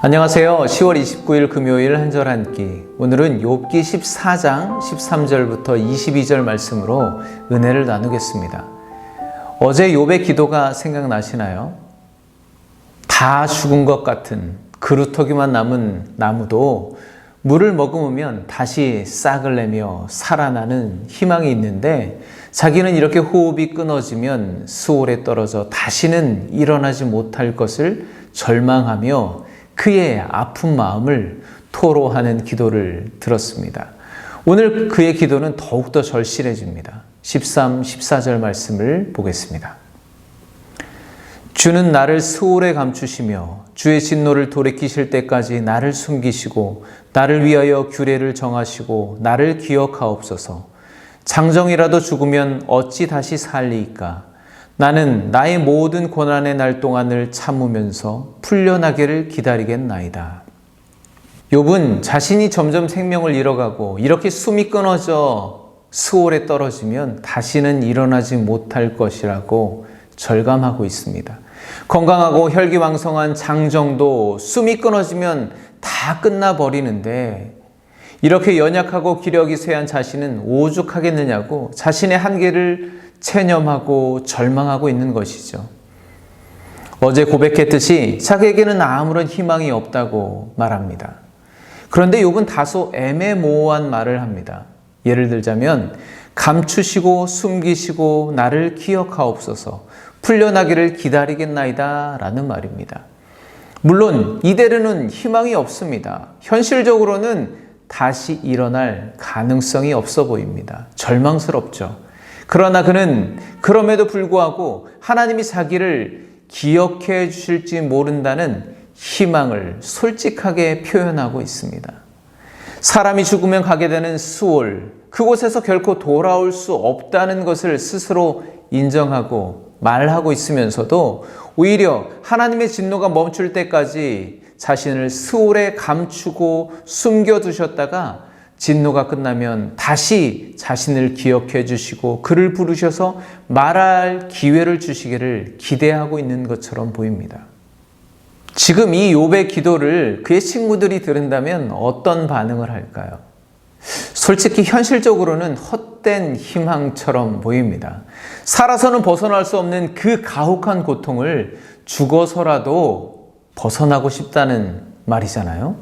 안녕하세요. 10월 29일 금요일 한 절 한 끼. 오늘은 욥기 14장 13절부터 22절 말씀으로 은혜를 나누겠습니다. 어제 욥의 기도가 생각나시나요? 다 죽은 것 같은 그루터기만 남은 나무도 물을 머금으면 다시 싹을 내며 살아나는 희망이 있는데, 자기는 이렇게 호흡이 끊어지면 수월에 떨어져 다시는 일어나지 못할 것을 절망하며 그의 아픈 마음을 토로하는 기도를 들었습니다. 오늘 그의 기도는 더욱더 절실해집니다. 13, 14절 말씀을 보겠습니다. 주는 나를 스올에 감추시며 주의 진노를 돌이키실 때까지 나를 숨기시고 나를 위하여 규례를 정하시고 나를 기억하옵소서. 장정이라도 죽으면 어찌 다시 살리이까? 나는 나의 모든 고난의 날 동안을 참으면서 풀려나기를 기다리겠나이다. 욥은 자신이 점점 생명을 잃어가고 이렇게 숨이 끊어져 스올에 떨어지면 다시는 일어나지 못할 것이라고 절감하고 있습니다. 건강하고 혈기왕성한 장정도 숨이 끊어지면 다 끝나버리는데, 이렇게 연약하고 기력이 쇠한 자신은 오죽하겠느냐고 자신의 한계를 체념하고 절망하고 있는 것이죠. 어제 고백했듯이 자기에게는 아무런 희망이 없다고 말합니다. 그런데 욥은 다소 애매모호한 말을 합니다. 예를 들자면 감추시고 숨기시고 나를 기억하옵소서, 풀려나기를 기다리겠나이다 라는 말입니다. 물론 이대로는 희망이 없습니다. 현실적으로는 다시 일어날 가능성이 없어 보입니다. 절망스럽죠. 그러나 그는 그럼에도 불구하고 하나님이 자기를 기억해 주실지 모른다는 희망을 솔직하게 표현하고 있습니다. 사람이 죽으면 가게 되는 수올, 그곳에서 결코 돌아올 수 없다는 것을 스스로 인정하고 말하고 있으면서도 오히려 하나님의 진노가 멈출 때까지 자신을 스올에 감추고 숨겨두셨다가 진노가 끝나면 다시 자신을 기억해 주시고 그를 부르셔서 말할 기회를 주시기를 기대하고 있는 것처럼 보입니다. 지금 이 욥의 기도를 그의 친구들이 들은다면 어떤 반응을 할까요? 솔직히 현실적으로는 헛된 희망처럼 보입니다. 살아서는 벗어날 수 없는 그 가혹한 고통을 죽어서라도 벗어나고 싶다는 말이잖아요.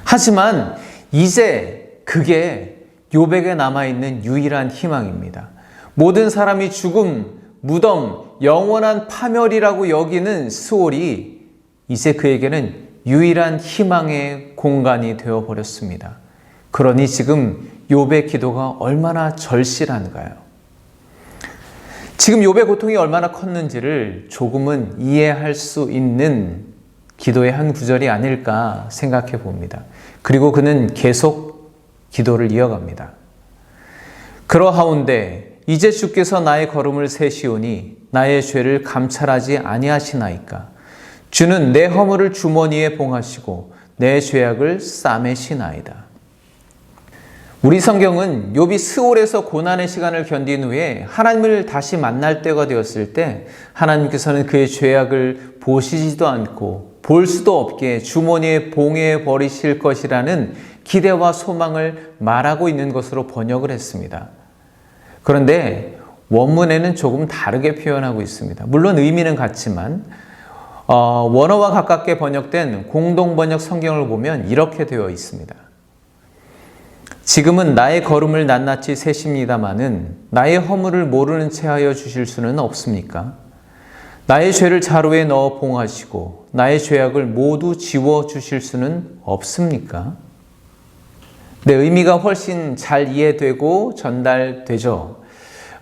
하지만 이제 그게 욥에게 남아있는 유일한 희망입니다. 모든 사람이 죽음, 무덤, 영원한 파멸이라고 여기는 스올이 이제 그에게는 유일한 희망의 공간이 되어버렸습니다. 그러니 지금 욥의 기도가 얼마나 절실한가요? 지금 욥의 고통이 얼마나 컸는지를 조금은 이해할 수 있는 기도의 한 구절이 아닐까 생각해 봅니다. 그리고 그는 계속 기도를 이어갑니다. 그러하온데 이제 주께서 나의 걸음을 세시오니 나의 죄를 감찰하지 아니하시나이까? 주는 내 허물을 주머니에 봉하시고 내 죄악을 싸매시나이다. 우리 성경은 욥이 스올에서 고난의 시간을 견딘 후에 하나님을 다시 만날 때가 되었을 때 하나님께서는 그의 죄악을 보시지도 않고 볼 수도 없게 주머니에 봉해 버리실 것이라는 기대와 소망을 말하고 있는 것으로 번역을 했습니다. 그런데 원문에는 조금 다르게 표현하고 있습니다. 물론 의미는 같지만 원어와 가깝게 번역된 공동번역 성경을 보면 이렇게 되어 있습니다. 지금은 나의 걸음을 낱낱이 세십니다마는 나의 허물을 모르는 채 하여 주실 수는 없습니까? 나의 죄를 자루에 넣어 봉하시고 나의 죄악을 모두 지워 주실 수는 없습니까? 네, 의미가 훨씬 잘 이해되고 전달되죠.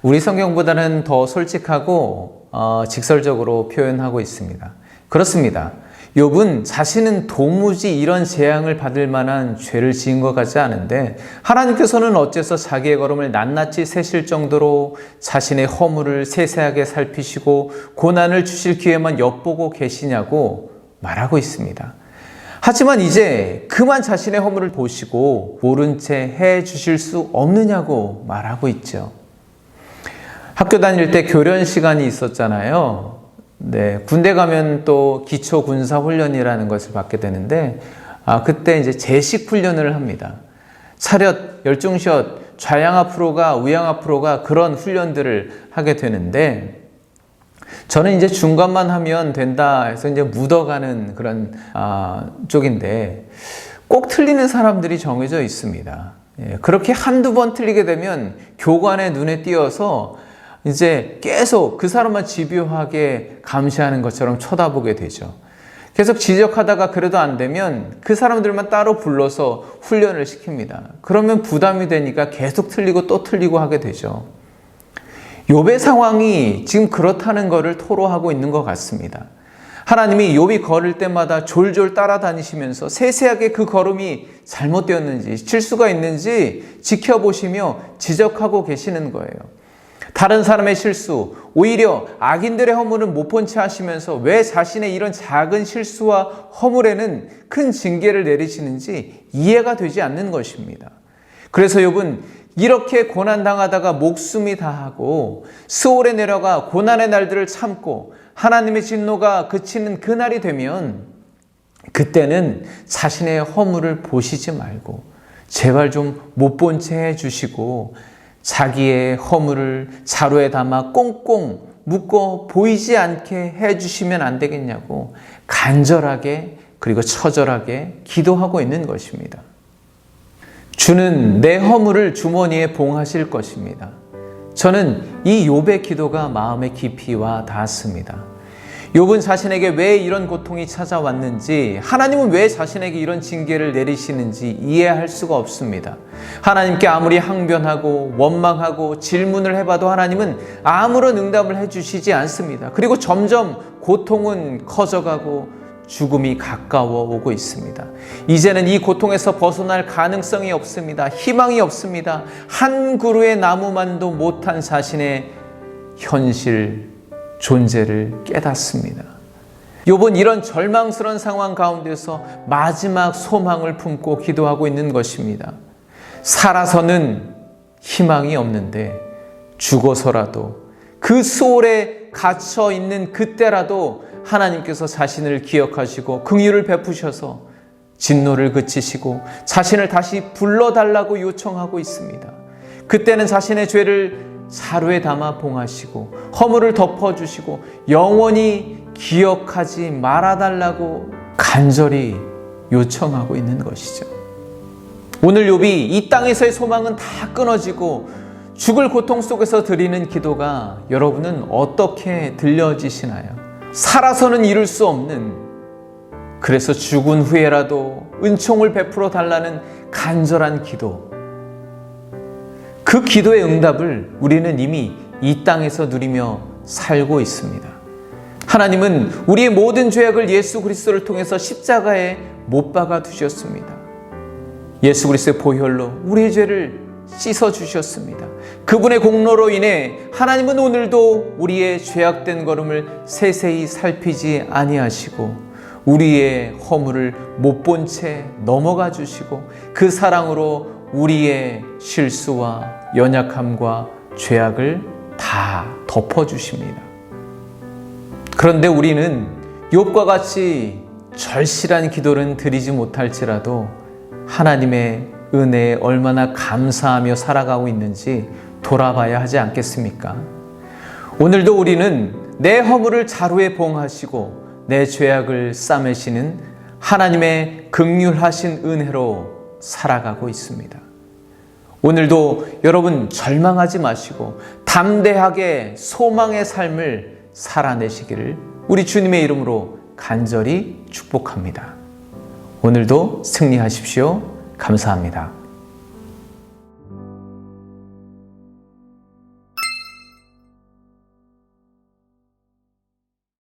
우리 성경보다는 더 솔직하고 직설적으로 표현하고 있습니다. 그렇습니다. 욥은 자신은 도무지 이런 재앙을 받을 만한 죄를 지은 것 같지 않은데 하나님께서는 어째서 자기의 걸음을 낱낱이 세실 정도로 자신의 허물을 세세하게 살피시고 고난을 주실 기회만 엿보고 계시냐고 말하고 있습니다. 하지만 이제 그만 자신의 허물을 보시고 모른 채 해 주실 수 없느냐고 말하고 있죠. 학교 다닐 때 교련 시간이 있었잖아요. 네, 군대 가면 또 기초 군사 훈련이라는 것을 받게 되는데, 그때 이제 제식 훈련을 합니다. 차렷, 열중샷, 좌양 앞으로가, 우양 앞으로가 그런 훈련들을 하게 되는데, 저는 이제 중간만 하면 된다 해서 이제 묻어가는 그런 쪽인데, 꼭 틀리는 사람들이 정해져 있습니다. 그렇게 한두 번 틀리게 되면 교관의 눈에 띄어서 이제 계속 그 사람만 집요하게 감시하는 것처럼 쳐다보게 되죠. 계속 지적하다가 그래도 안 되면 그 사람들만 따로 불러서 훈련을 시킵니다. 그러면 부담이 되니까 계속 틀리고 또 틀리고 하게 되죠. 욥의 상황이 지금 그렇다는 것을 토로하고 있는 것 같습니다. 하나님이 욥이 걸을 때마다 졸졸 따라다니시면서 세세하게 그 걸음이 잘못되었는지 실수가 있는지 지켜보시며 지적하고 계시는 거예요. 다른 사람의 실수, 오히려 악인들의 허물은 못 본 채 하시면서 왜 자신의 이런 작은 실수와 허물에는 큰 징계를 내리시는지 이해가 되지 않는 것입니다. 그래서 욥은 이렇게 고난당하다가 목숨이 다하고 스올에 내려가 고난의 날들을 참고 하나님의 진노가 그치는 그날이 되면 그때는 자신의 허물을 보시지 말고 제발 좀 못 본 채 해주시고 자기의 허물을 자루에 담아 꽁꽁 묶어 보이지 않게 해주시면 안 되겠냐고 간절하게 그리고 처절하게 기도하고 있는 것입니다. 주는 내 허물을 주머니에 봉하실 것입니다. 저는 이 욥의 기도가 마음의 깊이와 닿았습니다. 욥은 자신에게 왜 이런 고통이 찾아왔는지, 하나님은 왜 자신에게 이런 징계를 내리시는지 이해할 수가 없습니다. 하나님께 아무리 항변하고 원망하고 질문을 해봐도 하나님은 아무런 응답을 해주시지 않습니다. 그리고 점점 고통은 커져가고 죽음이 가까워 오고 있습니다. 이제는 이 고통에서 벗어날 가능성이 없습니다. 희망이 없습니다. 한 그루의 나무만도 못한 자신의 현실, 존재를 깨닫습니다. 욥은 이런 절망스러운 상황 가운데서 마지막 소망을 품고 기도하고 있는 것입니다. 살아서는 희망이 없는데 죽어서라도 그 수월에 갇혀 있는 그때라도 하나님께서 자신을 기억하시고 긍휼을 베푸셔서 진노를 그치시고 자신을 다시 불러달라고 요청하고 있습니다. 그때는 자신의 죄를 자루에 담아 봉하시고 허물을 덮어주시고 영원히 기억하지 말아달라고 간절히 요청하고 있는 것이죠. 오늘 욥이 이 땅에서의 소망은 다 끊어지고 죽을 고통 속에서 드리는 기도가 여러분은 어떻게 들려지시나요? 살아서는 이룰 수 없는, 그래서 죽은 후에라도 은총을 베풀어 달라는 간절한 기도, 그 기도의 응답을 우리는 이미 이 땅에서 누리며 살고 있습니다. 하나님은 우리의 모든 죄악을 예수 그리스도를 통해서 십자가에 못 박아 두셨습니다. 예수 그리스도의 보혈로 우리의 죄를 씻어 주셨습니다. 그분의 공로로 인해 하나님은 오늘도 우리의 죄악된 걸음을 세세히 살피지 아니하시고 우리의 허물을 못 본 채 넘어가 주시고 그 사랑으로 우리의 실수와 연약함과 죄악을 다 덮어주십니다. 그런데 우리는 욥과 같이 절실한 기도는 드리지 못할지라도 하나님의 은혜에 얼마나 감사하며 살아가고 있는지 돌아봐야 하지 않겠습니까? 오늘도 우리는 내 허물을 자루에 봉하시고 내 죄악을 싸매시는 하나님의 긍휼하신 은혜로 살아가고 있습니다. 오늘도 여러분 절망하지 마시고 담대하게 소망의 삶을 살아내시기를 우리 주님의 이름으로 간절히 축복합니다. 오늘도 승리하십시오. 감사합니다.